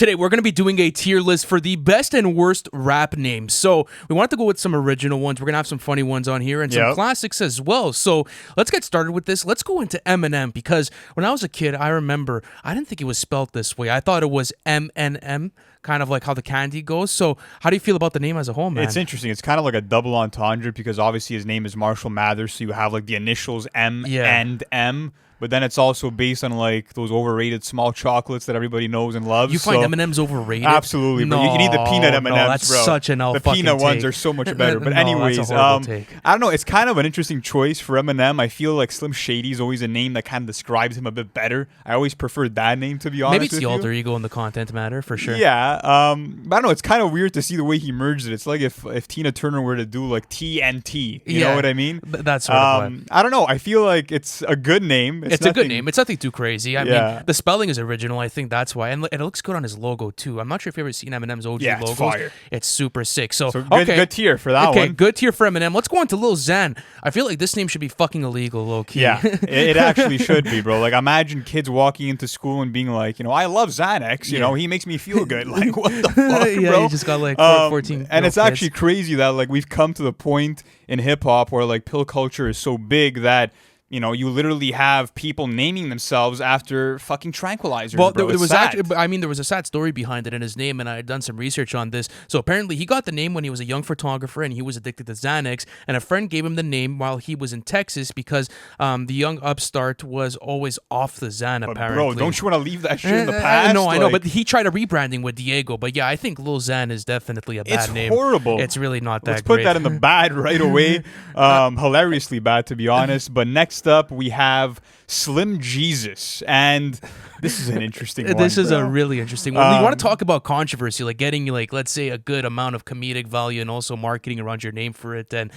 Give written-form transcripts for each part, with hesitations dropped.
Today, we're going to be doing a tier list for the best and worst rap names. So we wanted to go with some original ones. We're going to have some funny ones on here and some classics as well. So let's get started with this. Let's go into Eminem, because when I was a kid, I remember I didn't think it was spelled this way. I thought it was MNM, kind of like how the candy goes. So how do you feel about the name as a whole, man? It's interesting. It's kind of like a double entendre, because obviously his name is Marshall Mathers, so you have like the initials M and M. But then it's also based on like those overrated small chocolates that everybody knows and loves. You find M&M's overrated? Absolutely, bro. You need the peanut M&Ms, that's bro. Such an The peanut ones are so much better. But anyways, that's a horrible take. I don't know. It's kind of an interesting choice for Eminem. I feel like Slim Shady is always a name that kind of describes him a bit better. I always preferred that name, to be honest. Maybe it's the alter ego in the content matter, for sure. Yeah. But I don't know. It's kind of weird to see the way he merged it. It's like if Tina Turner were to do like TNT. You know what I mean? That's sort of what. I don't know. I feel like it's a good name. It's a good name. It's nothing too crazy. I mean, the spelling is original. I think that's why. And it looks good on his logo, too. I'm not sure if you've ever seen Eminem's OG logos. It's fire. It's super sick. So good tier for that one. Okay, good tier for Eminem. Let's go on to Lil Xan. I feel like this name should be fucking illegal, low-key. Yeah, it actually should be, bro. Like, imagine kids walking into school and being like, you know, I love Xanax. You know, he makes me feel good. Like, what the fuck, bro? Yeah, you just got like 14 and it's actually crazy that, like, we've come to the point in hip-hop where, like, pill culture is so big that, you know, you literally have people naming themselves after fucking tranquilizers. Well, bro. there was actually, I mean, there was a sad story behind it in his name, and I had done some research on this. So apparently, he got the name when he was a young photographer, and he was addicted to Xanax. And a friend gave him the name while he was in Texas because the young upstart was always off the Xan. But apparently, bro, don't you want to leave that shit in the past? No, I know, but he tried a rebranding with Diego. But yeah, I think Lil Xan is definitely a bad name. It's horrible. It's really not that. Let's put that in the bad right away. Hilariously bad, to be honest. But next up, we have Slim Jesus, and this is an interesting one. This is a really interesting one. You want to talk about controversy, like getting, like, let's say, a good amount of comedic value and also marketing around your name for it. And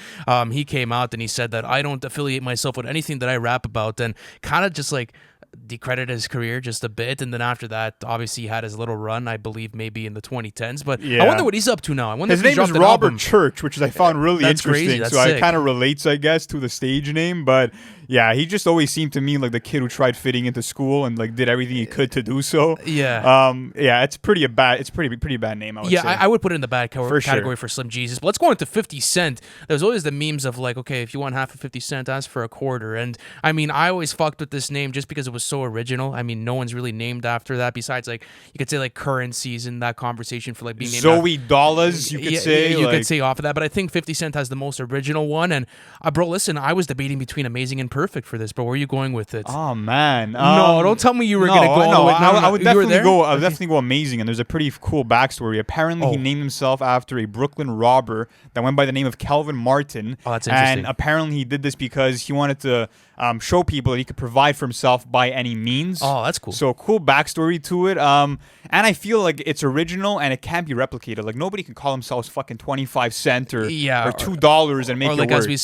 he came out and he said that I don't affiliate myself with anything that I rap about, and kind of just like decredited his career just a bit. And then after that, obviously, he had his little run, I believe maybe in the 2010s. But I wonder what he's up to now. I wonder his name is Robert Church, which I found really interesting. Crazy. That's so sick. It kind of relates, I guess, to the stage name. But yeah, he just always seemed to me like the kid who tried fitting into school and like did everything he could to do so. Yeah. It's pretty bad name, I would say. I would put it in the bad category for Slim Jesus. But let's go into 50 Cent. There's always the memes of like, okay, if you want half of 50 Cent, ask for a quarter. And I mean, I always fucked with this name just because it was so original. I mean, no one's really named after that besides like, you could say like currencies in that conversation for like being named Zoe Dollars, you could say. You could say off of that. But I think 50 Cent has the most original one. And bro, listen, I was debating between Amazing and Perfect for this, but where are you going with it? Oh man, no, don't tell me you were gonna go. No, I would definitely go. I would definitely go Amazing, and there's a pretty cool backstory. Apparently, he named himself after a Brooklyn robber that went by the name of Kelvin Martin. Oh, that's interesting. And apparently, he did this because he wanted to show people that he could provide for himself by any means. Oh, that's cool. So cool backstory to it. And I feel like it's original and it can't be replicated. Like nobody can call themselves fucking 25 cent or $2 and make it like work. As we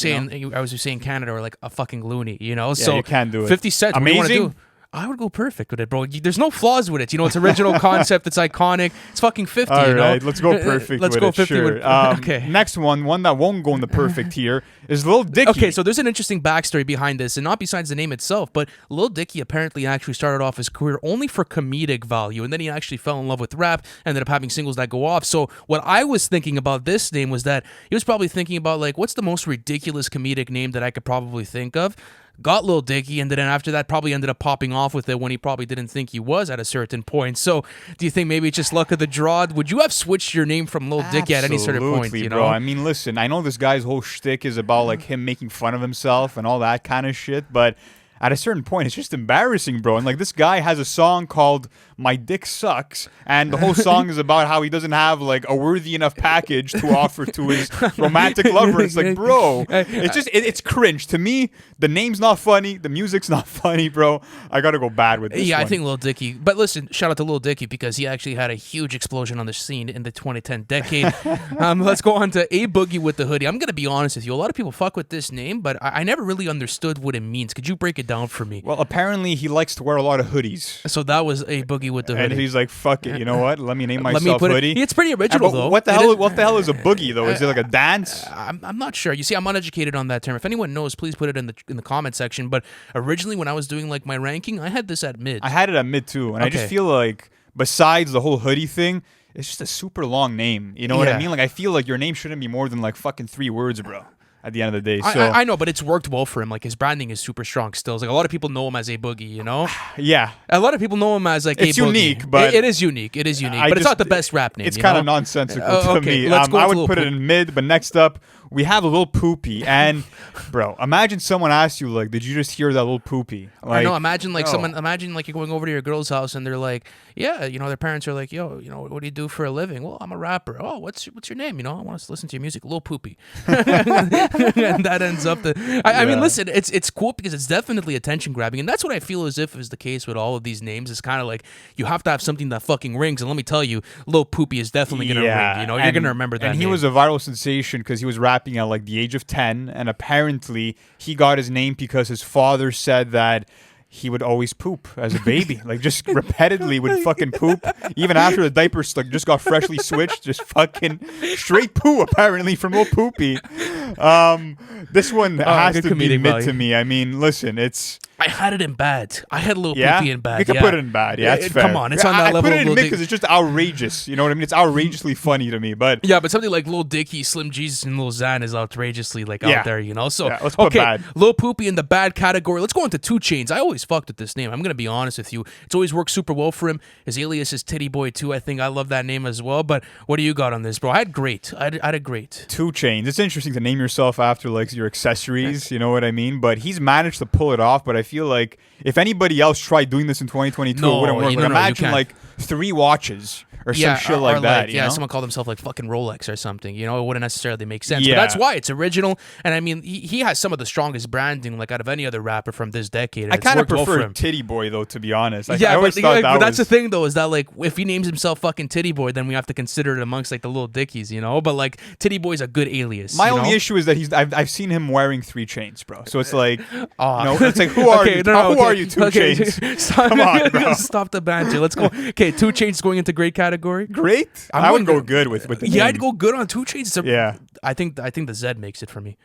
say in Canada, or like a fucking loony, you know. Yeah, so you can't do it. 50 Cent. Amazing. What do you want to do? I would go perfect with it, bro. There's no flaws with it. You know, it's original concept. It's iconic. It's fucking 50, All you know? right, let's go perfect Let's with go it, 50 sure. with okay. Next one that won't go in the perfect here is Lil Dicky. Okay, so there's an interesting backstory behind this, and not besides the name itself, but Lil Dicky apparently actually started off his career only for comedic value, and then he actually fell in love with rap, ended up having singles that go off. So what I was thinking about this name was that he was probably thinking about, like, what's the most ridiculous comedic name that I could probably think of? Got Lil Dicky, and then after that probably ended up popping off with it when he probably didn't think he was at a certain point. So do you think maybe it's just luck of the draw? Would you have switched your name from Lil Dicky at any sort of point? You know? Bro. I mean, listen, I know this guy's whole shtick is about like him making fun of himself and all that kind of shit, but at a certain point, it's just embarrassing, bro. And like this guy has a song called "My Dick Sucks," and the whole song is about how he doesn't have like a worthy enough package to offer to his romantic lover. It's like, bro, it's cringe to me. The name's not funny, the music's not funny, bro. I gotta go bad with this. Yeah, one. I think Lil Dicky. But listen, shout out to Lil Dicky because he actually had a huge explosion on the scene in the 2010 decade. Let's go on to A Boogie Wit Da Hoodie. I'm gonna be honest with you. A lot of people fuck with this name, but I never really understood what it means. Could you break it down for me? Well, apparently he likes to wear a lot of hoodies. So that was A Boogie Wit Da Hoodie. And he's like, fuck it, you know what? Let me name myself Hoodie. It's pretty original, though. What the hell is a boogie, though? Is it like a dance? I'm not sure. You see, I'm uneducated on that term. If anyone knows, please put it in the comment section. But originally, when I was doing like my ranking, I had this at mid. I had it at mid, too. And I just feel like besides the whole hoodie thing, it's just a super long name. You know what I Yeah. mean? Like, I feel like your name shouldn't be more than like fucking 3 words, bro. At the end of the day, so I know, but it's worked well for him. Like his branding is super strong still. It's like a lot of people know him as a Boogie, you know. yeah, A lot of people know him as like It's a Boogie. unique, but it is unique. It is unique, I but it's just- not the best rap name. it's you kind of know? nonsensical to okay, me. let's go I with would Lil put it Poop. in mid, but next up we have Lil Poopy, and bro, imagine someone asked you like, "Did you just hear that Lil Poopy?" I Like, know. Imagine like no. someone. Imagine like you're going over to your girl's house and they're like, "Yeah, you know, their parents are like, yo, you know, what do you do for a living? Well, I'm a rapper. Oh, what's your name? You know, I want to listen to your music, Lil Poopy." And that ends up the. I mean, Yeah. listen, it's cool because it's definitely attention grabbing, and that's what I feel as if is the case with all of these names. It's kind of like you have to have something that fucking rings, and let me tell you, Lil Poopy is definitely gonna ring. You know, you're and- gonna remember that. And he name. was a viral sensation because he was rapping at like the age of 10, and apparently he got his name because his father said that he would always poop as a baby, like just repeatedly would fucking poop, even after the diapers like just got freshly switched, just fucking straight poo apparently from Lil Poopy. This one has good to be comedic mid value. to me. I mean, listen, it's. I had it in bad. I had Lil Yeah, Poopy in bad. you can yeah. put it in bad. Yeah, that's fair. Come on, it's on that I level. put it of in Lil mid Dick- because it's just outrageous. You know what I mean? It's outrageously funny to me. But Yeah, but something like Lil Dicky, Slim Jesus, and Lil Xan is outrageously like Yeah. out there, you know. So Yeah, let's put okay, bad. Lil Poopy in the bad category. Let's go into 2 Chainz. I always fucked with this name. I'm gonna be honest with you. It's always worked super well for him. His alias is Titty Boy too. I think I love that name as well. But what do you got on this, bro? I had great. I had a great. 2 Chainz. It's interesting to name yourself after like your accessories, you know what I mean? But he's managed to pull it off. But I feel like if anybody else tried doing this in 2022, No, it wouldn't work. you But know, you imagine can't. like 3 watches or Yeah, some shit like that. yeah, you know? someone called himself like fucking Rolex or something. You know, it wouldn't necessarily make sense. Yeah. But that's why it's original. And I mean, he has some of the strongest branding like out of any other rapper from this decade. And I it's kind of worked well for prefer him. Titty Boy though, to be honest. I Yeah, always but, thought but that's the was, thing though, is that like if he names himself fucking Titty Boy, then we have to consider it amongst like the little dickies, you know. But like Titty Boy's a good alias. My you only know? issue is that I've seen him wearing 3 chains, bro. So it's like, Aw. no, it's like who are Okay, you? no, Who okay. are you? 2 Okay, Chainz. Stop, Come on, bro. Stop the banter. Let's go. Okay, 2 Chainz going into great category. Great. I'm I would going go good with the Yeah, name. I'd go good on 2 Chainz. It's a- Yeah. I think the Z makes it for me.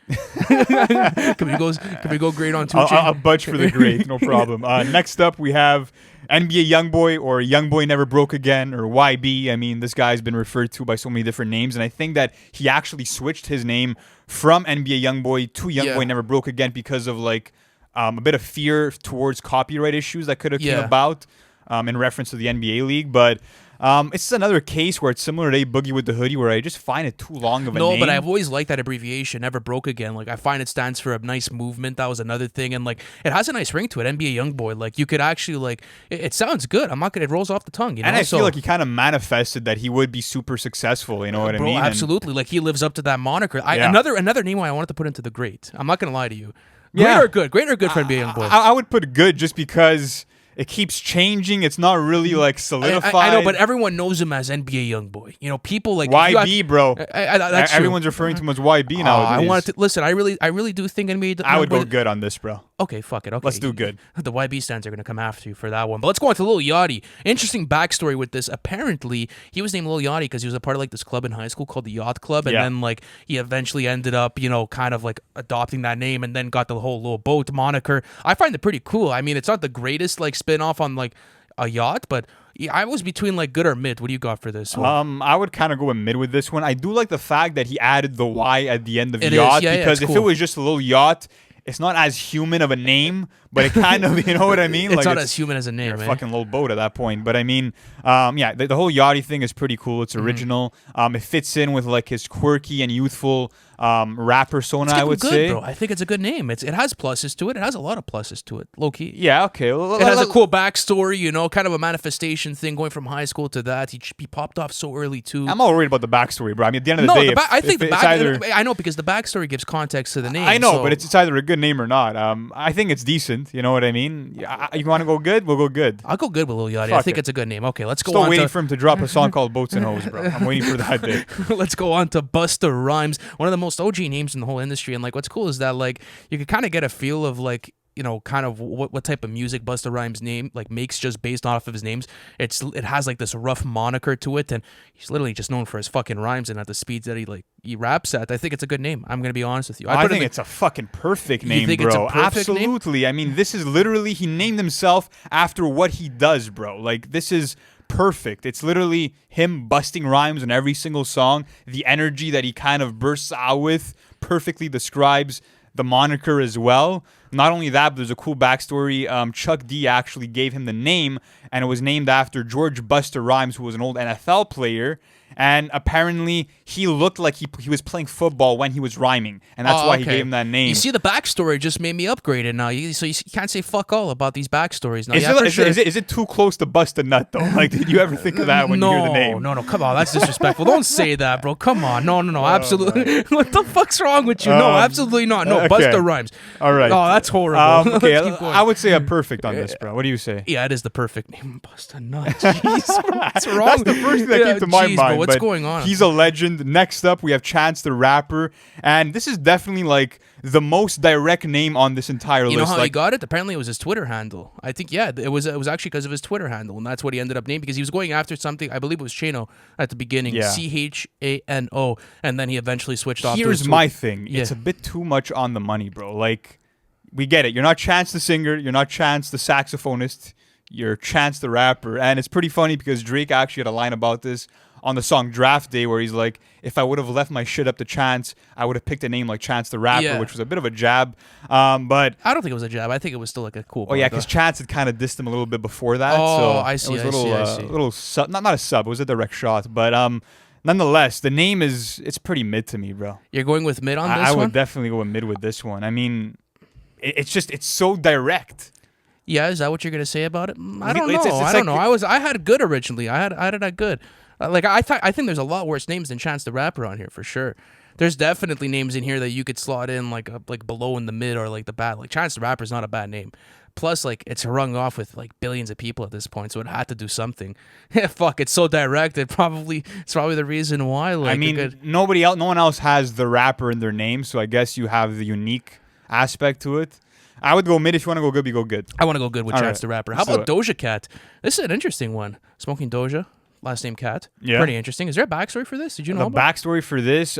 Can we go great on 2 Chainz? I'll budge for the great, no problem. Next up, we have NBA Youngboy, or Youngboy Never Broke Again, or YB. I mean, this guy's been referred to by so many different names, and I think that he actually switched his name from NBA Youngboy to Youngboy Yeah. Never Broke Again because of like a bit of fear towards copyright issues that could have came Yeah. about in reference to the NBA league, but. It's just another case where it's similar to Boogie Wit Da Hoodie, where I just find it too long of a No, name. but I've always liked that abbreviation, Never Broke Again. Like, I find it stands for a nice movement. That was another thing. And, like, it has a nice ring to it, NBA Youngboy. Like, you could actually, like, it sounds good. I'm not going to, it rolls off the tongue, you know? And I So- feel like he kind of manifested that he would be super successful. You know what I Bro, mean? And- absolutely. Like, he lives up to that moniker. Yeah. Another name I wanted to put into the great. I'm not going to lie to you. Great Yeah. or good? Great or good for NBA Youngboy? I would put good just because it keeps changing. It's not really like solidified. I know, but everyone knows him as NBA Youngboy. You know, people like YB, bro. That's true. Everyone's referring to him as YB Oh, nowadays. I wanted to listen. I really do think NBA. I would go Youngboy- good on this, bro. Okay, fuck it. Okay, Let's do good. The YB stands are gonna come after you for that one. But let's go on to Lil Yachty. Interesting backstory with this. Apparently, he was named Lil Yachty because he was a part of like this club in high school called the Yacht Club, and Yeah. then like he eventually ended up, you know, kind of like adopting that name, and then got the whole Lil Boat moniker. I find it pretty cool. I mean, it's not the greatest like spin off on like a yacht, but yeah, I was between like good or mid. What do you got for this one? I would kind of go in mid with this one. I do like the fact that he added the Y at the end of It is. yacht, Yeah, because it's if cool. it was just a little yacht, it's not as human of a name, but it kind of, you know what I mean? It's like not as human as a name, You're a eh? fucking little boat at that point. But I mean, yeah, the whole Yachty thing is pretty cool. It's Mm-hmm. original. It fits in with like his quirky and youthful rap persona, It's I getting would good, say. bro. I think it's a good name. It has pluses to it. It has a lot of pluses to it, low key. Yeah, okay. It has a cool backstory, you know, kind of a manifestation thing going from high school to that. He popped off so early too. I'm all worried about the backstory, bro. I mean, at the end of the No, day, I think if the it's back. either. I know because the backstory gives context to the name. I know, so- but it's either a good name or not. I think it's decent. You know what I mean? You want to go good? We'll go good. I'll go good with Lil Yachty. I Fuck think it. it's a good name. Okay, let's go Still on waiting to for him to drop a song called Boats and Hoes, bro. I'm waiting for that day. let's go on to Busta Rhymes, one of the most OG names in the whole industry. And like, what's cool is that like you can kind of get a feel of like, you know, kind of what type of music Busta Rhymes name like makes just based off of his names. It has like this rough moniker to it, and he's literally just known for his fucking rhymes and at the speeds that he raps at. I think it's a good name. I'm gonna be honest with you. I put it think in it's a fucking perfect You name, think bro. it's a perfect name? Absolutely. I mean, this is literally he named himself after what he does, bro. Like this is perfect. It's literally him busting rhymes on every single song. The energy that he kind of bursts out with perfectly describes the moniker as well. Not only that, but there's a cool backstory. Chuck D actually gave him the name, and it was named after George Busta Rhymes, who was an old NFL player. And apparently, he looked like he was playing football when he was rhyming, and that's why he gave him that name. You see, the backstory just made me upgrade it now. So you can't say fuck all about these backstories now. Is it too close to bust a nut though? Like, did you ever think of that when you hear the name? No, come on, that's disrespectful. Don't say that, bro. Come on, no, absolutely. What the fuck's wrong with you? No, absolutely not. No, okay. Busta Rhymes. All right. Oh, that's horrible. Okay, I would say a perfect on this, bro. What do you say? Yeah, it is the perfect name, Busta Nut. Jeez, bro, what's wrong? That's the first thing that came to my mind. Bro, what's going on? He's a legend. Next up, we have Chance the Rapper, and this is definitely like the most direct name on this entire list. You know how he got it? Apparently, it was his Twitter handle. I think, yeah, it was actually because of his Twitter handle, and that's what he ended up naming, because he was going after something. I believe it was Chano at the beginning, Chano, and then he eventually switched off. Here's my thing: it's a bit too much on the money, bro. Like, we get it. You're not Chance the singer. You're not Chance the saxophonist. You're Chance the Rapper, and it's pretty funny because Drake actually had a line about this on the song Draft Day, where he's like, if I would have left my shit up to Chance, I would have picked a name like Chance the Rapper, which was a bit of a jab. But I don't think it was a jab. I think it was still like a cool. Oh yeah, because Chance had kind of dissed him a little bit before that. Oh, so I see. It was a little sub, not a sub. It was a direct shot, but nonetheless, the name it's pretty mid to me, bro. You're going with mid on this one? I would definitely go with mid with this one. I mean, it's so direct. Yeah, is that what you're gonna say about it? I don't know. I don't know. I had it good originally. I had it at good. I think there's a lot worse names than Chance the Rapper on here for sure. There's definitely names in here that you could slot in like below in the mid or like the bad. Like Chance the Rapper is not a bad name. Plus, like, it's rung off with like billions of people at this point, so it had to do something. Yeah, fuck, it's so direct. It's probably the reason why. Like, I mean, no one else has the rapper in their name, so I guess you have the unique aspect to it. I would go mid. If you want to go good, you go good. I want to go good with Chance the Rapper. How about Doja Cat? This is an interesting one. Smoking Doja. Last name Cat. Yeah. Pretty interesting. Is there a backstory for this? Did you know the backstory for this?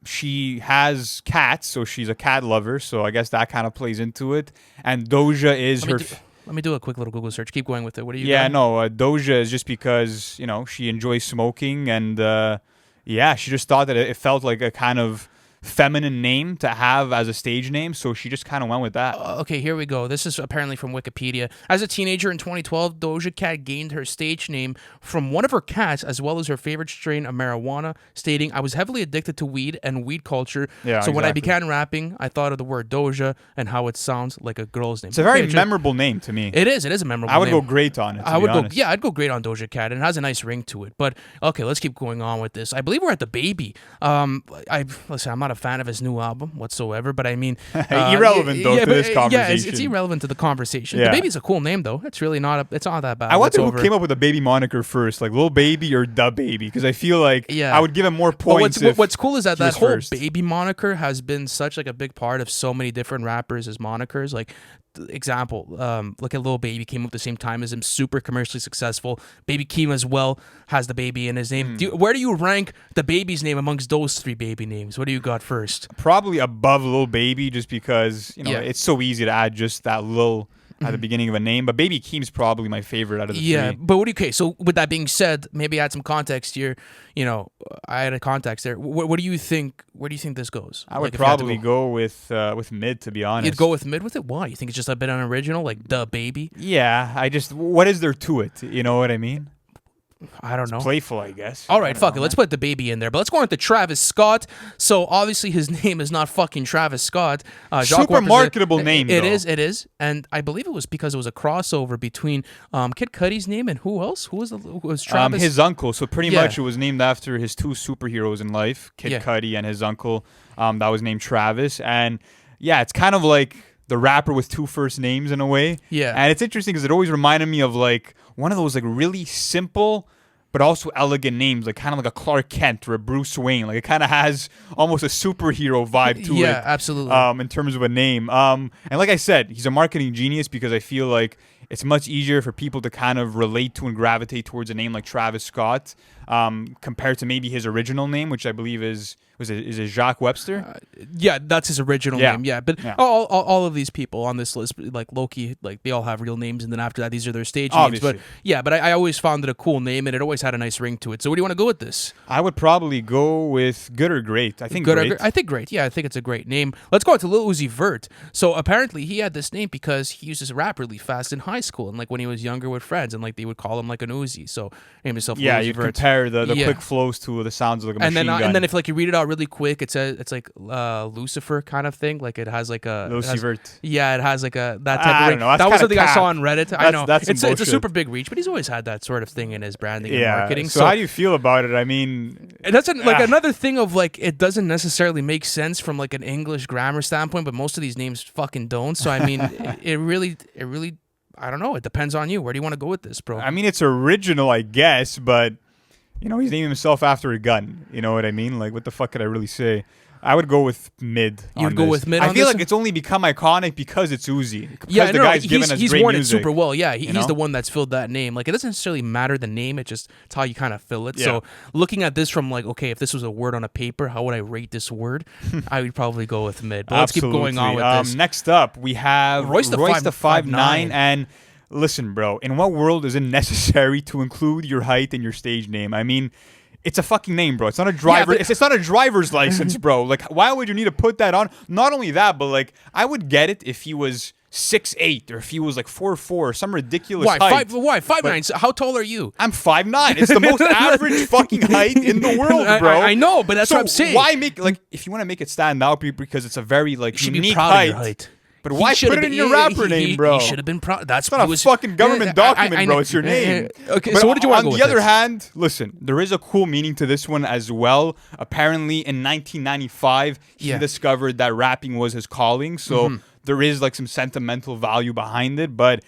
She has cats, so she's a cat lover. So I guess that kind of plays into it. And Doja is let me do a quick little Google search. Keep going with it. What do you? Yeah, Doja is just because she enjoys smoking, and she just thought that it felt like a kind of feminine name to have as a stage name, so she just kind of went with that. Okay, here we go. This is apparently from Wikipedia. As a teenager in 2012, Doja Cat gained her stage name from one of her cats, as well as her favorite strain of marijuana, stating, "I was heavily addicted to weed and weed culture. So when I began rapping, I thought of the word Doja and how it sounds like a girl's name." It's a very memorable name to me. It is a memorable name. I would go great on it. I'd go great on Doja Cat, and it has a nice ring to it. But okay, let's keep going on with this. I believe we're at DaBaby. Listen, I'm not a fan of his new album whatsoever, but I mean, irrelevant though to this conversation. Yeah, it's irrelevant to the conversation. DaBaby's a cool name though. It's really not that bad. I wonder who came up with the Baby moniker first, like Lil Baby or DaBaby, because I feel like I would give him more points. But what's cool is that whole Baby moniker has been such like a big part of so many different rappers as monikers. Like, example, look at Lil Baby, came up at the same time as him, super commercially successful. Baby Keem as well has the Baby in his name. Where do you rank DaBaby's name amongst those three Baby names? What do you got first? Probably above Lil Baby, just because it's so easy to add just that Lil at the beginning of a name. But Baby Keem's probably my favorite out of the three. Yeah, but okay, so with that being said, maybe add some context here. I had a context there. What do you think? Where do you think this goes? I would probably go with mid, to be honest. You'd go with mid with it? Why? You think it's just a bit unoriginal, like DaBaby? Yeah, what is there to it? You know what I mean? I don't know. It's playful, I guess. All right, fuck it. Let's put DaBaby in there. But let's go on to Travis Scott. So obviously his name is not fucking Travis Scott. Super marketable name, though. It is. And I believe it was because it was a crossover between Kid Cudi's name and who else? Who was Travis? His uncle. So pretty much it was named after his two superheroes in life, Kid Cudi and his uncle. That was named Travis. And yeah, it's kind of like the rapper with two first names in a way. Yeah. And it's interesting because it always reminded me of like one of those like really simple but also elegant names, like kind of like a Clark Kent or a Bruce Wayne. Like it kind of has almost a superhero vibe to it. Yeah, absolutely. In terms of a name. And like I said, he's a marketing genius because I feel like it's much easier for people to kind of relate to and gravitate towards a name like Travis Scott compared to maybe his original name, which I believe is it Jacques Webster? Yeah, that's his original name. Yeah, but Yeah. all of these people on this list, like Loki, like they all have real names, and then after that, these are their stage Obviously. names. But yeah, but I always found it a cool name, and it always had a nice ring to it. So where do you want to go with this? I would probably go with good or great. I think Good. great. I think great. Yeah, I think it's a great name. Let's go on to Lil Uzi Vert. So apparently he had this name because he used to rap really fast in high school, and like when he was younger with friends, and like they would call him like an Uzi. So named himself. Yeah, Lil Uzi you Vert. compare the Yeah. quick flows to the sounds of like a machine gun. And then if like you read it out really quick, it says it's like Lucifer kind of thing. Like it has like a Lil Uzi Vert. Yeah, it has like a that type I of don't ring. know, that's That was kinda something I saw cap. on Reddit. I know that's some it's a bullshit. super big reach, but he's always had that sort of thing in his branding and marketing. So how do you feel about it? I mean, It doesn't like another thing of like it doesn't necessarily make sense from like an English grammar standpoint, but most of these names fucking don't. So I mean, it really I don't know. It depends on you. Where do you want to go with this, bro? I mean, it's original, I guess, but you know, he's naming himself after a gun. You know what I mean? Like, what the fuck could I really say? I would go with mid. You'd go with mid I on feel this? like it's only become iconic because it's Uzi. Because Yeah, the no, guy's given us he's great worn music. it super well. Yeah, he's know? the one that's filled that name. Like it doesn't necessarily matter the name; it's just it's how you kind of fill it. Yeah. So looking at this from like, okay, if this was a word on a paper, how would I rate this word? I would probably go with mid. But let's keep going on with this. Next up, we have Royce the the 5'9", 5'9". and listen, bro, in what world is it necessary to include your height in your stage name? I mean, it's a fucking name, bro. It's not a driver. but- It's not a driver's license, bro. Like, why would you need to put that on? Not only that, but like, I would get it if he was 6'8", or if he was like 4'4", some ridiculous Why height. 5'9"? So how tall are you? I'm 5'9". It's the most average fucking height in the world, bro. I know, but that's so what I'm saying. why make like if you want to make it stand out because it's a very like You should unique be proud height. of your height. But He why should've put it in been- your rapper name, bro? He should have been proud. That's It's not a fucking government document, bro. It's your name. Okay, But so what did you want to go on with the other this? hand, listen, there is a cool meaning to this one as well. Apparently, in 1995, he Yeah. discovered that rapping was his calling. So there is like some sentimental value behind it, but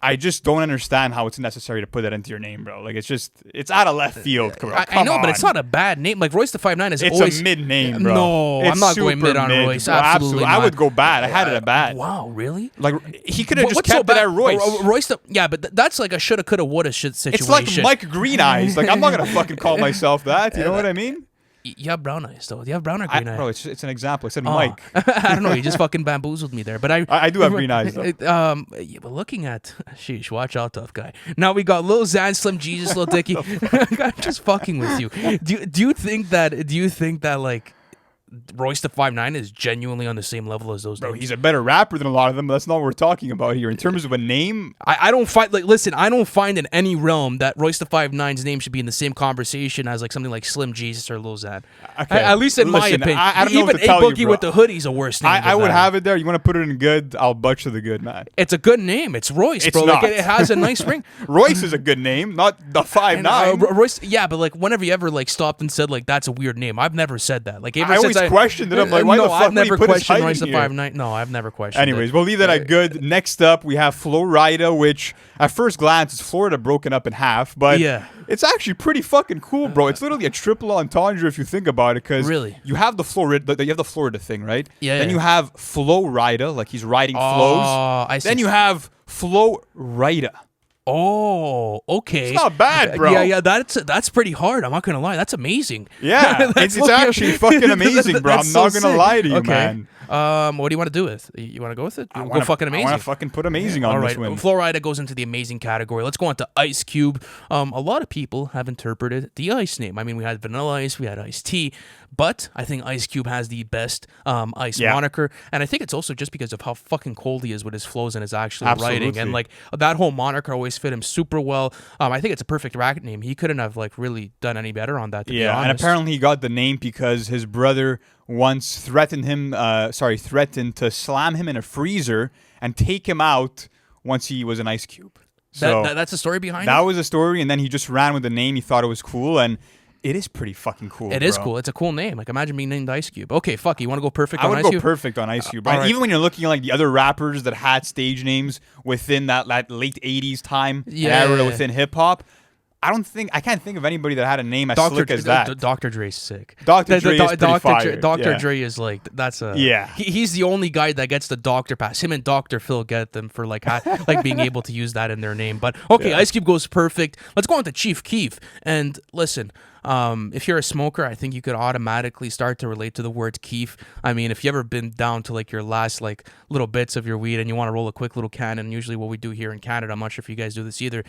I just don't understand how it's necessary to put that into your name, bro. Like it's out of left field. I know, but it's not a bad name. Like Royce the 5'9" is It's always a mid name, bro. No, It's I'm not going super mid on mid, Royce. bro. Absolutely I not. would go bad. I had it at bad. Wow, really? Like he could have just What's kept so it bad? at Royce. Royce, yeah, but that's like a shoulda, coulda, woulda shit situation. It's like Mike Green Eyes. Like I'm not gonna fucking call myself that. You know what I mean? You have brown eyes, though. Do you have brown or green eyes? Bro, it's an example. I said Oh. Mike. I don't know. You just fucking bamboozled me there. But I do have green eyes, though. Yeah, but looking at, sheesh, watch out, tough guy. Now we got Lil Xan, Slim Jesus, Lil Dicky. I'm just fucking with you. Do you think that like Royce the 5'9" is genuinely on the same level as those Bro, names? he's a better rapper than a lot of them, but that's not what we're talking about here. In terms of a name, I don't find listen, I don't find in any realm that Royce the 5'9"'s name should be in the same conversation as like something like Slim Jesus or Lil Xan. Okay, At least in my listen, opinion. I don't know Even what to tell you, Boogie bro. Wit Da Hoodie's a worse name. I than would that. have it there. You want to put it in good? I'll butcher the good, man. It's a good name. It's Royce, It's bro. Like not. it has a nice ring. Royce is a good name, not the 5'9". Royce, yeah, but like whenever you ever like stopped and said like that's a weird name, I've never said that. Like ever I since always questioned it. I'm like, why no, the fuck I've would he never put his questioned height Royce the in here? 5'9". No, I've never questioned. Anyways, it. we'll leave that at good. Next up, we have Flo Rida, which at first glance is Florida broken up in half, but Yeah. it's actually pretty fucking cool, bro. It's literally a triple entendre if you think about it, because Really? you have the Florida, you have the Florida thing, right? Yeah, Then yeah. you have Flo Rida, like he's riding Oh, flows. I see. Then you have Flo Rida. Oh, okay. It's not bad, bro. Yeah, that's pretty hard. I'm not gonna lie. That's amazing. Yeah, That's it's actually fucking amazing, bro. I'm That's not so gonna sick. lie to you, Okay. man. What do you want to do with? You want to go with it? I Go wanna- fucking amazing. I want to fucking put amazing on All this right, one. Flo Rida goes into the amazing category. Let's go on to Ice Cube. A lot of people have interpreted the Ice name. I mean, we had Vanilla Ice, we had Ice T, but I think Ice Cube has the best Ice Yeah. moniker, and I think it's also just because of how fucking cold he is with his flows and his actual writing, Absolutely. and like that whole moniker always fit him super well. I think it's a perfect rap name. He couldn't have like really done any better on that. To be Yeah, honest. and apparently he got the name because his brother once threatened to slam him in a freezer and take him out once he was an Ice Cube. So that's the story behind that it. was a story, and then he just ran with the name. He thought it was cool, and it is pretty fucking cool. It is bro. cool. It's a cool name. Like imagine being named Ice Cube. Okay, fuck. You want to go perfect I on would Ice go Cube? perfect on Ice Cube. all Right? right. Even when you're looking at like the other rappers that had stage names within that late 80s time Yeah. era within hip hop, I can't think of anybody that had a name as Dr. slick as that. Dr. Dre's sick. Dr. Dre is pretty fire. Dr. Dre is like that's a He's the only guy that gets the doctor pass. Him and Dr. Phil get them for like like being able to use that in their name. But okay, Ice Cube goes perfect. Let's go on to Chief Keef. And listen, if you're a smoker, I think you could automatically start to relate to the word Keef. I mean, if you ever been down to like your last like little bits of your weed and you want to roll a quick little can, and usually what we do here in Canada, I'm not sure if you guys do this either,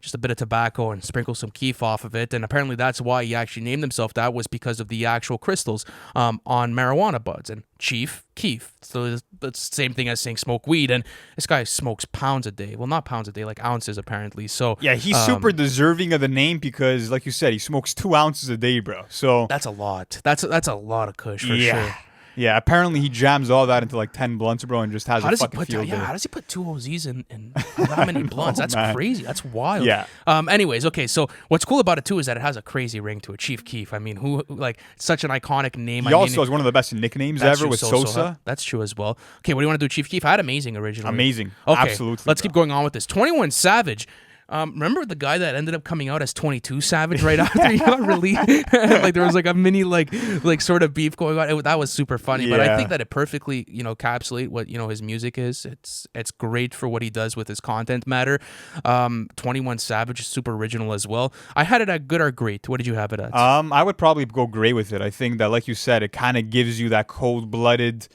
just a bit of tobacco and sprinkle some Keef off of it. And apparently that's why he actually named himself that, was because of the actual crystals on marijuana buds. And Chief Keef. So it's the same thing as saying smoke weed. And this guy smokes pounds a day. Well, not pounds a day, like ounces apparently. So yeah, he's super deserving of the name because, like you said, he smokes 2 ounces a day, bro. So that's a lot. That's a lot of kush for sure. Yeah, apparently he jams all that into like 10 blunts, bro, and just has a fucking field day. How does he put 2 OZs in that many blunts? That's crazy. That's wild. Yeah. Anyways, okay, so what's cool about it too is that it has a crazy ring to it. Chief Keef. I mean, who like such an iconic name. He also has one of the best nicknames ever with Sosa. Huh? That's true as well. Okay, what do you want to do, Chief Keef? I had Amazing originally. Amazing. Okay, absolutely. Let's keep going on with this. 21 Savage. Remember the guy that ended up coming out as 22 Savage right after he got released? Like there was like a mini like sort of beef going on. That was super funny, but I think that it perfectly encapsulate what his music is. It's great for what he does with his content matter. 21 Savage is super original as well. I had it at good or great. What did you have it at? I would probably go great with it. I think that, like you said, it kind of gives you that cold-blooded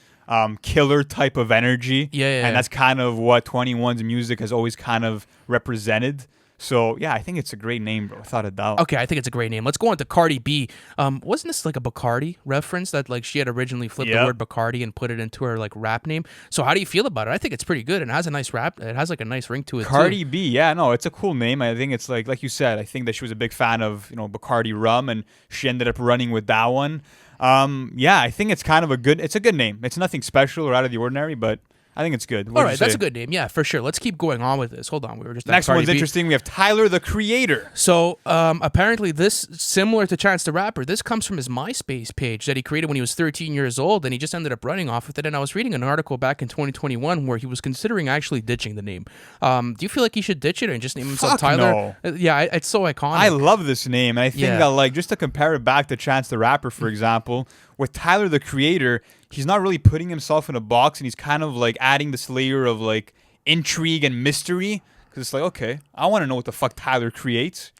killer type of energy. And that's kind of what 21's music has always kind of represented. So, yeah, I think it's a great name, bro, without a doubt. Okay, I think it's a great name. Let's go on to Cardi B. Wasn't this like a Bacardi reference that like she had originally flipped the word Bacardi and put it into her like rap name? So how do you feel about it? I think it's pretty good and it has a nice rap. It has like a nice ring to it Cardi too. B, yeah, no, it's a cool name. I think it's like you said, I think that she was a big fan of, Bacardi rum and she ended up running with that one. Yeah, I think it's kind of a good name. It's nothing special or out of the ordinary, but I think it's good. All right, that's a good name. Yeah, for sure. Let's keep going on with this. Hold on, we were just next one's interesting. We have Tyler, the Creator. So apparently this, similar to Chance the Rapper, this comes from his MySpace page that he created when he was 13 years old, and he just ended up running off with it. And I was reading an article back in 2021 where he was considering actually ditching the name. Do you feel like he should ditch it and just name himself Tyler? No. Yeah, it's so iconic. I love this name, and I think that like just to compare it back to Chance the Rapper, for example, with Tyler, the Creator, he's not really putting himself in a box, and he's kind of like adding this layer of like intrigue and mystery, because it's like, okay, I want to know what the fuck Tyler creates.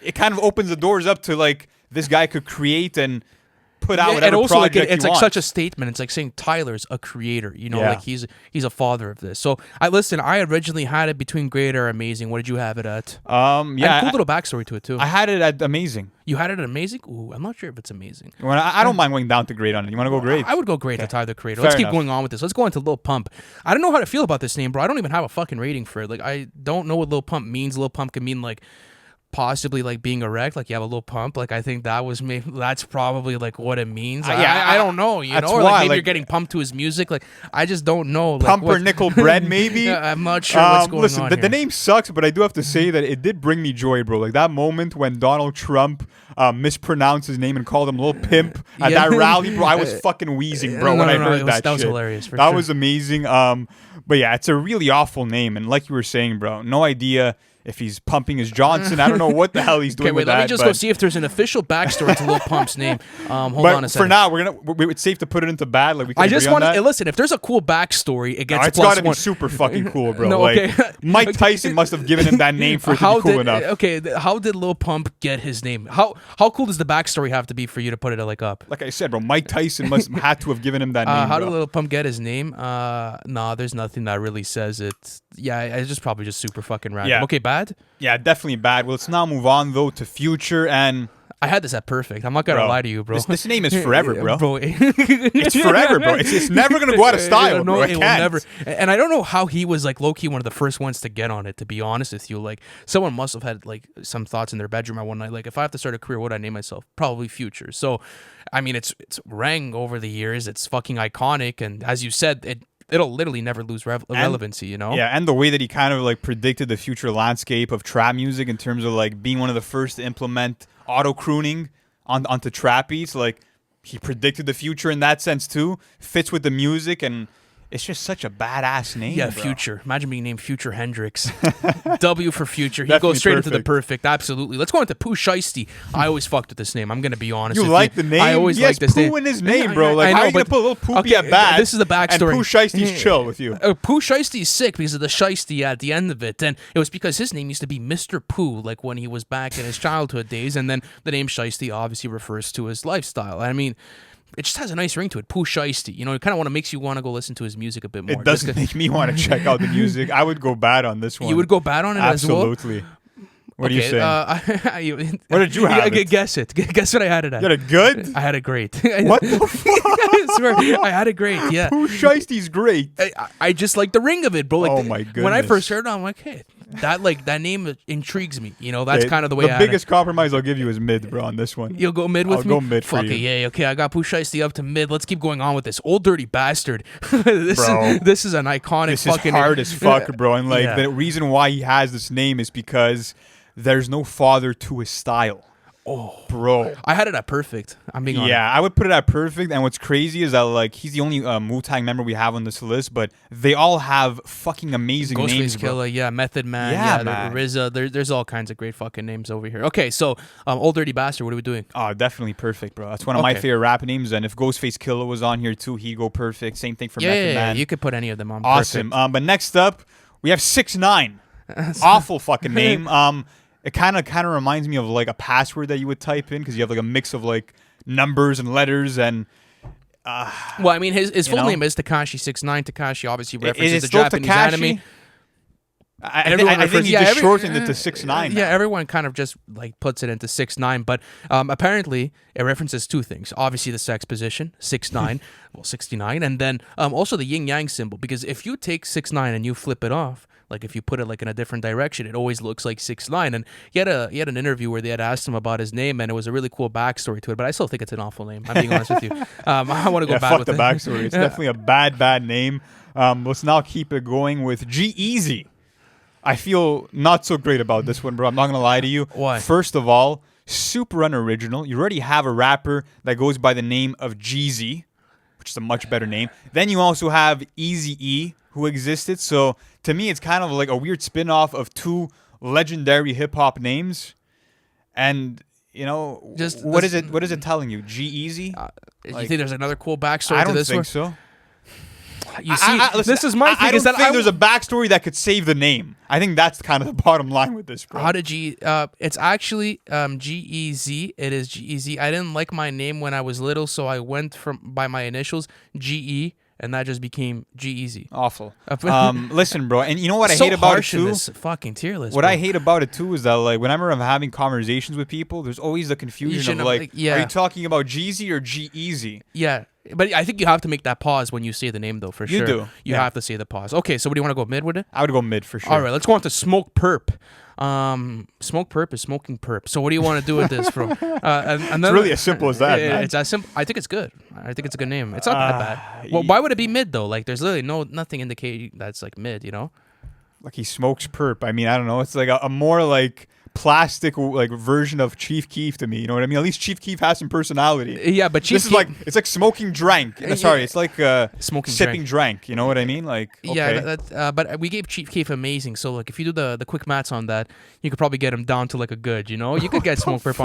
It kind of opens the doors up to like this guy could create and put out whatever and also project like it's he like wants. Such a statement. It's like saying Tyler's a creator, like he's a father of this. So I originally had it between great or amazing. What did you have it at? Yeah, and cool little backstory to it too. I had it at amazing. You had it at amazing? Ooh, I'm not sure if it's amazing. I don't mind going down to great on it. You want to go great? I would go great to Tyler the Creator. Let's keep going on with this. Let's go into Lil Pump. I don't know how to feel about this name, bro. I don't even have a fucking rating for it. Like I don't know what Lil Pump means. Lil Pump can mean like possibly like being erect, like you have a little pump. Like I think that's probably like what it means. I don't know, or like maybe you're getting pumped to his music. Like I just don't know. Like, Pump or nickel bread, maybe. I'm not sure what's going listen, on. The name sucks, but I do have to say that it did bring me joy, bro. Like that moment when Donald Trump mispronounced his name and called him Lil Pimp at that rally, bro. I was fucking wheezing, bro, when I heard that shit. That was hilarious. That was amazing. But yeah, it's a really awful name, and like you were saying, bro, no idea if he's pumping his Johnson. I don't know what the hell he's doing with that. Let me just go see if there's an official backstory to Lil Pump's name. Hold on a second. For now, it's safe to put it into bad. Like we can I just want to listen. If there's a cool backstory, it gets. It's got to be super fucking cool, bro. No, okay. Like Mike Tyson must have given him that name for it to be cool enough. Okay, how did Lil Pump get his name? How cool does the backstory have to be for you to put it like up? Like I said, bro, Mike Tyson must had to have given him that name. How did Lil Pump get his name? Nah, there's nothing that really says it. Yeah, it's just probably just super fucking random. Yeah. Okay, bad. Yeah, definitely bad. Well, let's now move on though to Future, and I had this at perfect. I'm not gonna lie to you, bro. This name is forever, bro. It's forever, bro. It's never gonna go out of style, bro. It will never. And I don't know how he was like low key one of the first ones to get on it. To be honest with you, like someone must have had like some thoughts in their bedroom at one night. Like if I have to start a career, what would I name myself? Probably Future. So, I mean, it's rang over the years. It's fucking iconic, and as you said, it'll literally never lose relevancy, Yeah, and the way that he kind of like predicted the future landscape of trap music in terms of like being one of the first to implement auto crooning onto trap beats. Like he predicted the future in that sense too. Fits with the music, and It's just such a badass name. Yeah, bro. Future. Imagine being named Future Hendrix. W for Future. He Definitely goes straight into the perfect. perfect. Absolutely. Let's go into Pooh Shiesty. I always fucked with this name. I'm gonna be honest. You with like you. the name? I always he has like this Pooh name. in his name, bro. Like, I how know, are you gonna but- put Lil Poopy okay, at bat? this is the backstory. And Pooh Shiesty's chill with you. Pooh Shiesty's sick because of the Shiesty at the end of it. And it was because his name used to be Mr. Pooh, like when he was back in his childhood days. And then the name Shiesty obviously refers to his lifestyle. I mean, it just has a nice ring to it. Pooh Shiesty. You know, it kind of makes you want to go listen to his music a bit more. It doesn't make me want to check out the music. I would go bad on this one. You would go bad on it as well? Absolutely. What are you saying? What did you have it? Guess it. Guess what I had it at. You had a good? I had it great. What the fuck? I swear, I had it great. Yeah. Pooh Shiesty's great. I just like the ring of it, bro. Like Oh the- my When I goodness. first heard it, I'm like, hey, that name intrigues me. You know, that's kind of the way. The biggest compromise I'll give you is mid, bro, on this one. You'll go mid with I'll me? go mid for Fuck you. it, yeah, okay. I got Pooh Shiesty up to mid. Let's keep going on with this. Old Dirty Bastard. this Bro. this is an iconic This is fucking hard as fuck, bro. And like Yeah. the reason why he has this name is because there's no father to his style. Oh, bro. I had it at perfect. I'm being honest. Yeah, I would put it at perfect. And what's crazy is that like he's the only Wu-Tang member we have on this list, but they all have fucking amazing names, Ghostface bro. Killah, yeah, Method Man, Yeah, yeah, man. RZA. There's all kinds of great fucking names over here. Okay, so Old Dirty Bastard, what are we doing? Oh, definitely perfect, bro. That's one of my Okay. favorite rap names. And if Ghostface Killah was on here too, he'd go perfect. Same thing for Method Yeah, Man. you could put any of them on. Awesome. Perfect. But next up, we have 6ix9ine. Awful fucking name. It kind of reminds me of like a password that you would type in because you have like a mix of like numbers and letters and. Well, I mean, his full know? name is Tekashi 6ix9ine. Tekashi obviously Is references it the still Japanese Tekashi? anime. I Everyone think refers- he yeah, just every- shortened it to 6ix9ine. Yeah, now. everyone kind of just like puts it into 6ix9ine, but apparently it references two things. Obviously, the sex position, 6'9", well, 69, and then also the yin yang symbol. Because if you take 6'9" and you flip it off, like if you put it like in a different direction, it always looks like 6'9". And he had an interview where they had asked him about his name, and it was a really cool backstory to it. But I still think it's an awful name. I'm being honest with you. I want to go Yeah, bad fuck with the it. backstory. It's definitely a bad name. Let's now keep it going with G-Eazy. I feel not so great about this one, bro. I'm not going to lie to you. Why? First of all, super unoriginal. You already have a rapper that goes by the name of G-Eazy, which is a much better name. Then you also have Eazy-E, who existed. So to me, it's kind of like a weird spin-off of two legendary hip-hop names. And, you know, Just what this- is it telling you? G-Eazy? You Like- think there's another cool backstory I to don't this think one? so. You see, Listen, this is my thing. I is don't that think I there's a backstory that could save the name. I think that's kind of the bottom line with this, bro. How did it's actually G-Eazy. It is G-Eazy. I didn't like my name when I was little, so I went by my initials, G-E, and that just became G-Eazy. Awful. Listen, bro, and you know what I So hate about it harsh in too? this fucking tier list. What bro. I hate about it too is that like whenever I'm having conversations with people, there's always the confusion shouldn't of have, like, like, yeah. are you talking about Jeezy or G-Eazy? Yeah, but I think you have to make that pause when you say the name, though, for You sure. do, You yeah. have to say the pause. Okay, so what do you want to go mid with it? I would go mid for sure. All right, let's go on to Smokepurpp. Smokepurpp is smoking perp. So what do you want to do with this, bro? And It's really as simple as that, Yeah, man. it's as simple. I think it's good. I think it's a good name. It's not that bad. Well, why would it be mid though? Like, there's literally nothing indicating that's like mid. You know? Like he smokes perp. I mean, I don't know. It's like a more like plastic like version of Chief Keef to me. You know what I mean? At least Chief Keef has some personality. Yeah, but Chief This is like it's like smoking drank. Sorry, it's like Smoking sipping drank. You know what I mean? Like okay. Yeah, but we gave Chief Keef amazing. So like, if you do the quick maths on that, you could probably get him down to like a good. You know, you could get Smokepurpp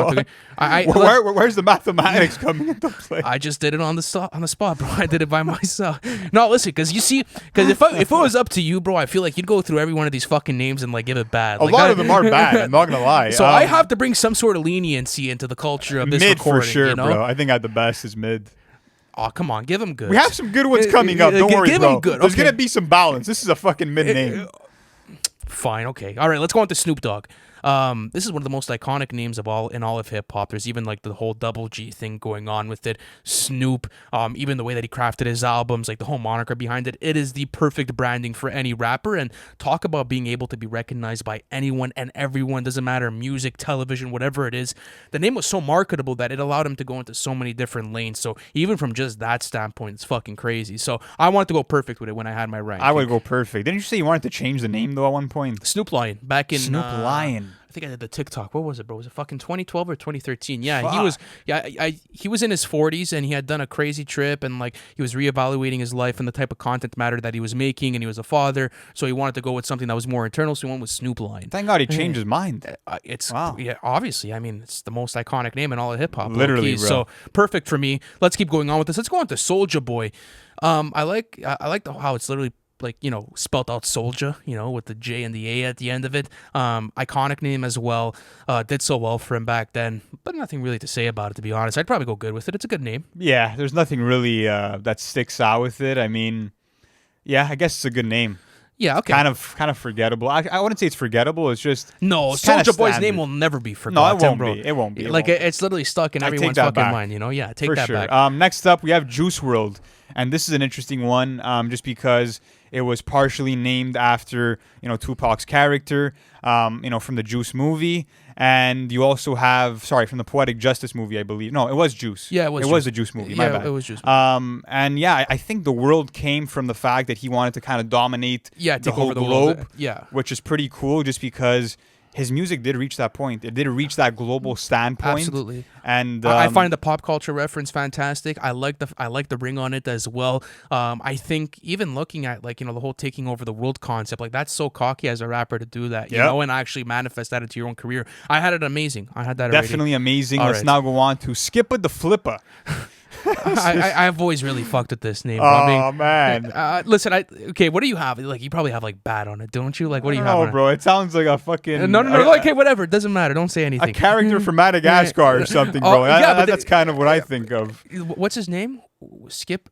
onto. Where's the mathematics coming into play? I just did it on the spot, bro. I did it by myself. No, listen, because if it was up to you, bro, I feel like you'd go through every one of these fucking names and like give it bad. A Like, lot of them are bad. I'm not gonna lie. So I have to bring some sort of leniency into the culture of this mid recording. for sure, you know? bro. I think at the best is mid. Oh, come on, give him good. We have some good ones coming up. Don't worry, give bro. him good. There's Okay. gonna be some balance. This is a fucking mid name. Fine, okay. All right, let's go on to Snoop Dogg. This is one of the most iconic names of all of hip hop. There's even like the whole double G thing going on with it. Snoop, even the way that he crafted his albums, like the whole moniker behind it, it is the perfect branding for any rapper. And talk about being able to be recognized by anyone and everyone, doesn't matter, music, television, whatever it is. The name was so marketable that it allowed him to go into so many different lanes. So even from just that standpoint, it's fucking crazy. So I wanted to go perfect with it when I had my rank. I would go perfect. Didn't you say you wanted to change the name though at one point? Snoop Lion back in Snoop Lion. I think I did the TikTok. What was it, bro? Was it fucking 2012 or 2013? Yeah, he Fuck. was. Yeah, he was in his 40s and he had done a crazy trip and like he was reevaluating his life and the type of content matter that he was making, and he was a father, so he wanted to go with something that was more internal. So he went with Snoop Lion. Thank God he changed his mind. It's Wow. yeah, obviously. I mean, it's the most iconic name in all of hip hop. Literally, low-key. bro. So perfect for me. Let's keep going on with this. Let's go on to Soulja Boy. I like how it's literally like, you know, spelt out Soulja, you know, with the J and the A at the end of it. Iconic name as well. Did so well for him back then, but nothing really to say about it, to be honest. I'd probably go good with it. It's a good name. Yeah, there's nothing really that sticks out with it. I mean, yeah, I guess it's a good name. Yeah, okay. Kind of forgettable. I wouldn't say it's forgettable. It's just No, it's kinda Soulja Boy's standard. name will never be No, forgotten. it won't bro. be. It won't be. It Like won't be. it's literally stuck in I take everyone's that fucking back. mind. You know, yeah, take For that sure. back. Next up, we have Juice WRLD, and this is an interesting one, just because it was partially named after, you know, Tupac's character, you know, from the Juice movie, and you also have, from the Poetic Justice movie, I believe. No, it was Juice. Yeah, it was. It Juice. was the Juice movie. My Yeah, bad. it was Juice. And yeah, I think the world came from the fact that he wanted to kind of dominate Yeah, the take whole over the globe. world. Yeah. Which is pretty cool, just because his music did reach that point. It did reach that global standpoint. Absolutely. And I find the pop culture reference fantastic. I like the ring on it as well. I think even looking at, like, you know, the whole taking over the world concept, like, that's so cocky as a rapper to do that, you know, and actually manifest that into your own career. I had it amazing. I had that definitely amazing. All Let's right. now go on to Skippa Da Flippa. I've always really fucked with this name. Oh, I mean, man. listen, okay, what do you have? Like, you probably have like bad on it, don't you? Like, what do you have? On Oh, bro, it sounds like a fucking No. Okay, whatever. It doesn't matter. Don't say anything. a character from Madagascar or something, bro. That's kind of what I think of. What's his name? Skip.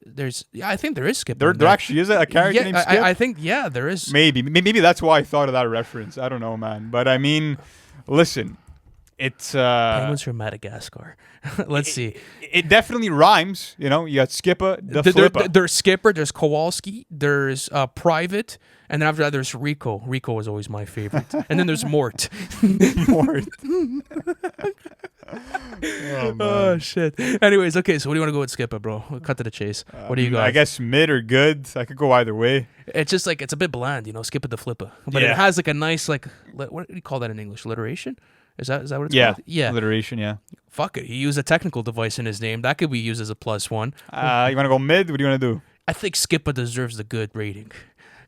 I think there is Skip. There actually is a character named Skip. I think there is. Maybe that's why I thought of that reference. I don't know, man. But I mean, listen, it's Penguins from Madagascar. Let's see. It definitely rhymes. You know, you got Skippa Da Flippa. There's Skipper. There's Kowalski. There's Private. And then after that, there's Rico. Rico is always my favorite. And then there's Mort. Mort. Oh, shit. Anyways, okay, so what do you want to go with Skipper, bro? We'll cut to the chase. What do you got? I guess mid or good. I could go either way. It's just like, it's a bit bland, you know, Skippa Da Flippa. But Yeah. it has like a nice, like, what do you call that in English? Alliteration? Is that what it's Yeah. called? Yeah. Alliteration, yeah. Fuck it. He used a technical device in his name. That could be used as a +1. You want to go mid? What do you want to do? I think Skippa deserves the good rating.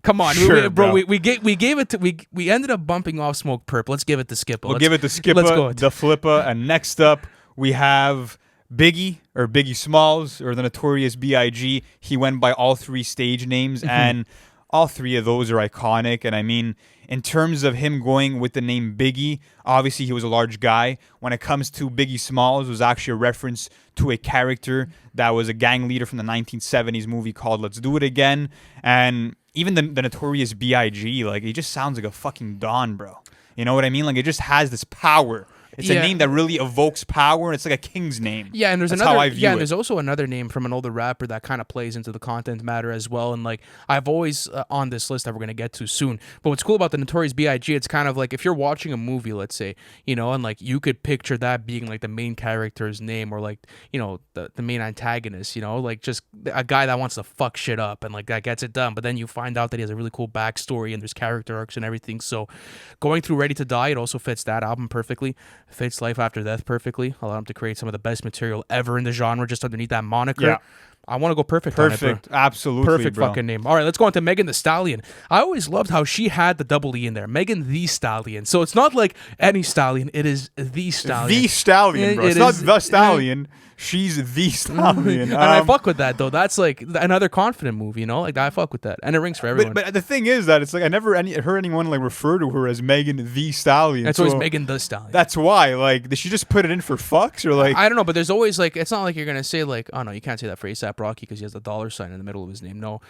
Come on, Sure, bro. bro. We gave it to we ended up bumping off Smokepurpp. Let's give it to Skippa. We'll give it to Let's go. Skippa Da Flippa. And next up, we have Biggie or Biggie Smalls or the Notorious B.I.G. He went by all three stage names, and all three of those are iconic. And I mean, in terms of him going with the name Biggie, obviously he was a large guy. When it comes to Biggie Smalls, it was actually a reference to a character that was a gang leader from the 1970s movie called Let's Do It Again. And even the Notorious B.I.G., like, he just sounds like a fucking Don, bro. You know what I mean? Like, it just has this power. It's a name that really evokes power, and it's like a king's name. Yeah, and there's That's another. how I view it. There's also another name from an older rapper that kind of plays into the content matter as well. And like, I've always on this list that we're gonna get to soon. But what's cool about the Notorious B.I.G., it's kind of like if you're watching a movie, let's say, you know, and like you could picture that being like the main character's name, or like, you know, the main antagonist, you know, like just a guy that wants to fuck shit up and like that gets it done. But then you find out that he has a really cool backstory and there's character arcs and everything. So going through Ready to Die, it also fits that album perfectly. Fits Life After Death perfectly. Allow him to create some of the best material ever in the genre just underneath that moniker. Yeah. I want to go perfect on it, bro. Absolutely, Perfect bro. fucking name. All right, let's go on to Megan Thee Stallion. I always loved how she had the double E in there. Megan Thee Stallion. So it's not like any stallion. It is the stallion. The Stallion, bro. It's It not is- the Stallion. She's the Stallion. And I fuck with that, though. That's like another confident move, you know? Like, I fuck with that. And it rings for everyone. But the thing is that it's like I never heard anyone like refer to her as Megan the Stallion. That's so always Megan the Stallion. That's why. Like, did she just put it in for fucks or like? I don't know, but there's always like, it's not like you're gonna say like, oh no, you can't say that for ASAP Rocky because he has the dollar sign in the middle of his name. No.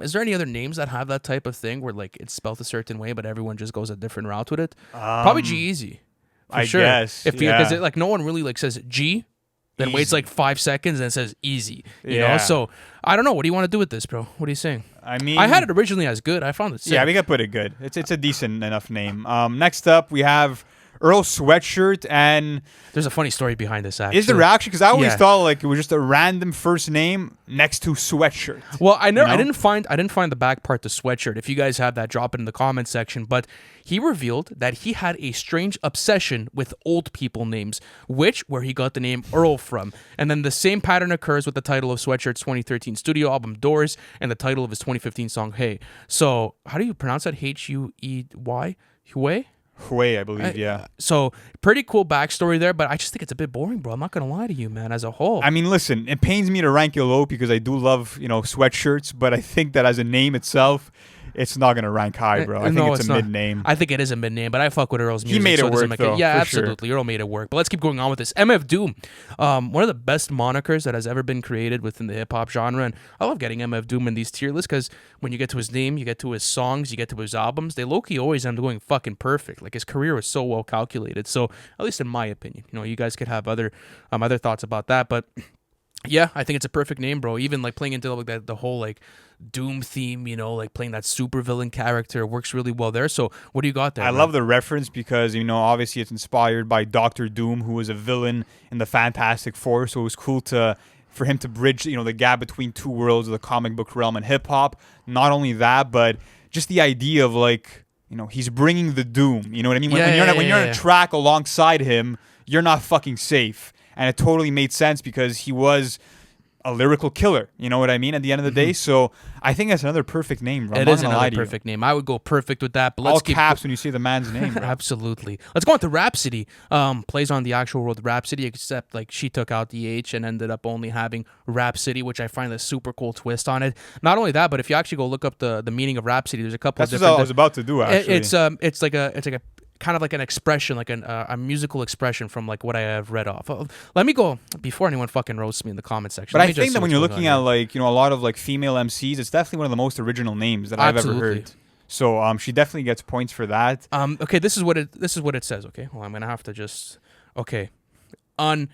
Is there any other names that have that type of thing where like it's spelled a certain way, but everyone just goes a different route with it? Probably G-Eazy. For I sure. guess, Because yeah. like no one really like says G, then waits Easy. like 5 seconds and says easy. You Yeah. know? So I don't know. What do you want to do with this, bro? What are you saying? I mean, I had it originally as good. I found it sick. Yeah, we got put it good. It's a decent enough name. Next up, we have Earl Sweatshirt, and There's a funny story behind this, actually. is there actually? Because I always Yeah. thought like it was just a random first name next to Sweatshirt. Well, I know, You know? I didn't find the back part, the sweatshirt. If you guys have that, drop it in the comment section. But he revealed that he had a strange obsession with old people names, where he got the name Earl from. And then the same pattern occurs with the title of Sweatshirt's 2013 studio album Doors and the title of his 2015 song Hey. So how do you pronounce that? Huey? Huey? Hui, I believe. Yeah. So pretty cool backstory there, but I just think it's a bit boring, bro. I'm not gonna lie to you, man. As a whole, I mean, listen, it pains me to rank it low because I do love, sweatshirts, but I think that as a name itself, it's not going to rank high, bro. I think No, it's a not. mid-name. I think it is a mid-name, but I fuck with Earl's music. made it so doesn't work, make though, Yeah, for sure. absolutely. Earl made it work. But let's keep going on with this. MF Doom, one of the best monikers that has ever been created within the hip-hop genre. And I love getting MF Doom in these tier lists because when you get to his name, you get to his songs, you get to his albums, they low-key always end up going fucking perfect. Like, his career was so well calculated. So, at least in my opinion. You guys could have other thoughts about that, but... Yeah, I think it's a perfect name, bro. Even like playing into like the whole like Doom theme, like playing that supervillain character works really well there. So what do you got there? I man? love the reference because, obviously it's inspired by Doctor Doom, who was a villain in the Fantastic Four. So it was cool for him to bridge, the gap between two worlds of the comic book realm and hip hop. Not only that, but just the idea of like, he's bringing the doom. You know what I mean? When you're on a track alongside him, you're not fucking safe. And it totally made sense because he was a lyrical killer. You know what I mean? At the end of the day. So I think that's another perfect name, bro. It is another perfect name. I would go perfect with that. But let's All keep caps when you say the man's name, bro. Absolutely. Let's go on to Rapsody. Plays on the actual word Rapsody, except like she took out the H and ended up only having Rapsody, which I find a super cool twist on it. Not only that, but if you actually go look up the meaning of Rapsody, there's a couple That's of what different... I was about to do, actually. It's like a kind of like an expression, like a musical expression from like what I have read off. Let me go before anyone fucking roasts me in the comment section. But Let I me just think see that when what's you're going looking on at here. like, a lot of like female MCs, it's definitely one of the most original names that I've ever Absolutely. heard. So she definitely gets points for that. Okay, this is what it says. Okay, well, I'm gonna have to just an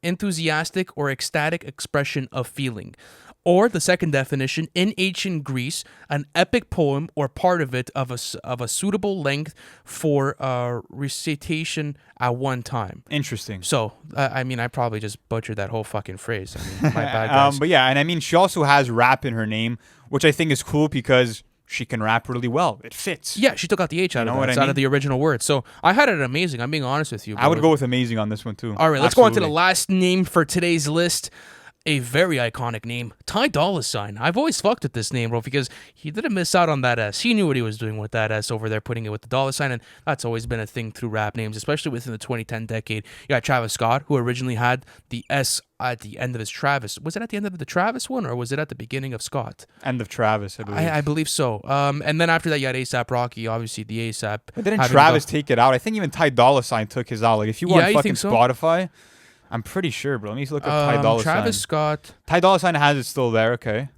enthusiastic or ecstatic expression of feeling. Or the second definition, in ancient Greece, an epic poem or part of it of a suitable length for recitation at one time. Interesting. So, I probably just butchered that whole fucking phrase. My bad, guys. But yeah, and I mean, she also has rap in her name, which I think is cool because she can rap really well. It fits. Yeah, she took out the H out of that. It's out of the original word. So I had it amazing. I'm being honest with you, bro. I would go with amazing on this one too. All right, let's go on to the Absolutely. last name for today's list. A very iconic name, Dolla $ign. I've always fucked with this name, bro, because he didn't miss out on that S. He knew what he was doing with that S over there, putting it with the $ign, and that's always been a thing through rap names, especially within the 2010 decade. You got Travis Scott, who originally had the S at the end of his Travis. Was it at the end of the Travis one, or was it at the beginning of Scott? End of Travis, I believe. I believe so. And then after that, you had A$AP Rocky, obviously the A$AP. But didn't Travis take it out? I think even Dolla $ign took his out. Like if you go on you fucking think so? Spotify, I'm pretty sure, bro. Let me look up Dolla $ign. Travis Scott. Dolla $ign has it still there. Okay.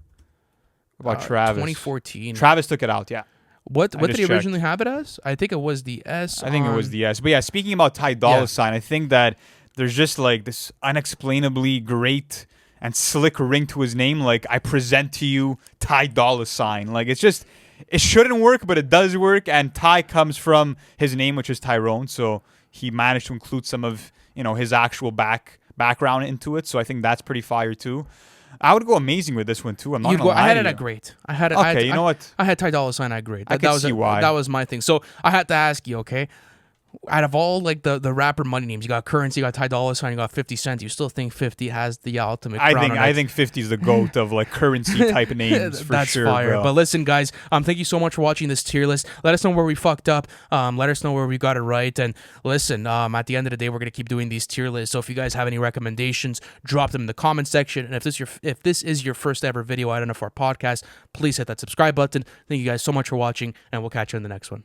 What about Travis? 2014. Travis took it out. Yeah. What did just he originally have it as? I think it was the S. I think it was the S. But yeah, speaking about Dolla $ign, I think that there's just like this unexplainably great and slick ring to his name. Like, I present to you Dolla $ign. Like, it's just, it shouldn't work, but it does work. And Ty comes from his name, which is Tyrone. So he managed to include some of, his actual background into it. So I think that's pretty fire too. I would go amazing with this one too. I'm not gonna lie I had to it you. at great. I had it. Okay, you know what? I had Dolla $ign at great. I could see why. That was my thing. So I had to ask you, okay? Out of all like the rapper money names, you got Currency, you got Dolla $ign, you got 50 Cent. You still think 50 has the ultimate? I think 50 is the goat of like currency type of names for That's sure. fire. Bro. But listen, guys, thank you so much for watching this tier list. Let us know where we fucked up. Let us know where we got it right. And listen, at the end of the day, we're gonna keep doing these tier lists. So if you guys have any recommendations, drop them in the comment section. And if this is your first ever video out of our podcast, please hit that subscribe button. Thank you guys so much for watching, and we'll catch you in the next one.